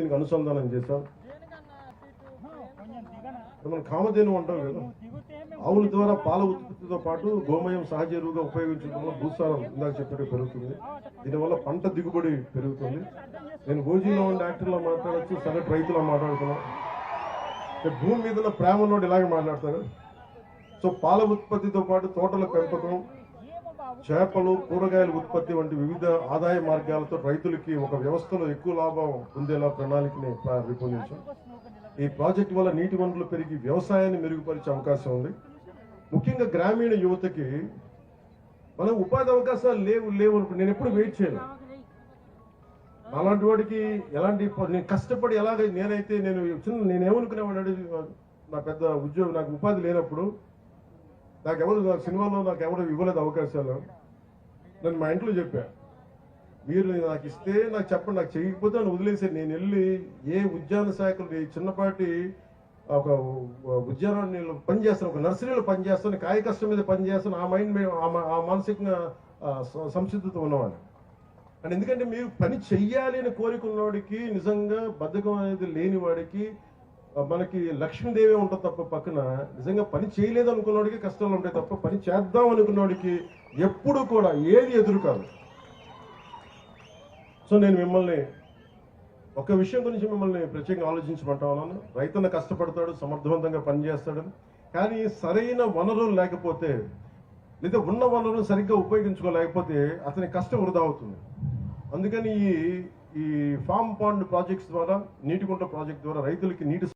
దీనికి అనుసంధానం చేశాం. మనం కామధేను అంటాం కదా, ఆవుల ద్వారా పాల ఉత్పత్తితో పాటు గోమయం సహజ ఎరువుగా ఉపయోగించడం వల్ల భూసారం ఇందాక చెప్పినట్టు పెరుగుతుంది. దీనివల్ల పంట దిగుబడి పెరుగుతుంది. నేను ఓజీలో ఉండే యాక్టర్లో మాట్లాడచ్చు, సగటు రైతులో మాట్లాడుతున్నాం. భూమి మీద ప్రేమలో ఇలాగే మాట్లాడతారు. సో పాల ఉత్పత్తితో పాటు తోటల పెంపకం, చేపలు, కూరగాయల ఉత్పత్తి వంటి వివిధ ఆదాయ మార్గాలతో రైతులకి ఒక వ్యవస్థలో ఎక్కువ లాభం పొందేలా ప్రణాళికని రూపొందించాం. ఈ ప్రాజెక్టు వల్ల నీటి వనరులు పెరిగి వ్యవసాయాన్ని మెరుగుపరిచే అవకాశం ఉంది. ముఖ్యంగా గ్రామీణ యువతకి మనం ఉపాధి అవకాశాలు లేవు నేను ఎప్పుడు వెయిట్ చేయను. అలాంటి వాడికి ఎలాంటి నేను కష్టపడి ఎలాగ నేనేమనుకునేవాడు, నా పెద్ద ఉద్యోగం నాకు ఉపాధి లేనప్పుడు నాకు సినిమాలో నాకు ఎవరు ఇవ్వలేదు అవకాశాలు. నేను మా ఇంట్లో చెప్పా, మీరు నాకు ఇస్తే నాకు చెప్పండి, నాకు చేయకపోతే అని వదిలేసారు. నేను వెళ్ళి ఏ ఉద్యాన శాఖలు చిన్నపాటి ఒక ఉద్యానాన్ని పనిచేస్తాను, ఒక నర్సరీలో పనిచేస్తాను, కాయ కష్టం మీద పనిచేస్తాను. ఆ మైండ్ ఆ మానసికంగా సంసిద్ధత ఉన్నవాడు. అండ్ ఎందుకంటే మీరు పని చెయ్యాలి అని కోరికున్నవాడికి, నిజంగా బద్ధకం అనేది లేని వాడికి మనకి లక్ష్మీదేవి ఉంటుంది తప్ప పక్కన, నిజంగా పని చేయలేదు అనుకున్నవాడికి కష్టాలు ఉంటాయి తప్ప పని చేద్దాం అనుకున్నవాడికి ఎప్పుడు కూడా ఏది ఎదురు కాదు. సో నేను మిమ్మల్ని ఒక విషయం గురించి మిమ్మల్ని ప్రత్యేకంగా ఆలోచించమంటా ఉన్నాను. రైతన్న కష్టపడతాడు, సమర్థవంతంగా పనిచేస్తాడని, కానీ సరైన వనరులు లేకపోతే, లేదా ఉన్న వనరులను సరిగ్గా ఉపయోగించుకోలేకపోతే అతని కష్టం వృధా అవుతుంది. అందుకని ఈ ఫామ్ పాండ్ ప్రాజెక్ట్స్ ద్వారా, నీటి కుంట ప్రాజెక్ట్ ద్వారా రైతులకి నీటి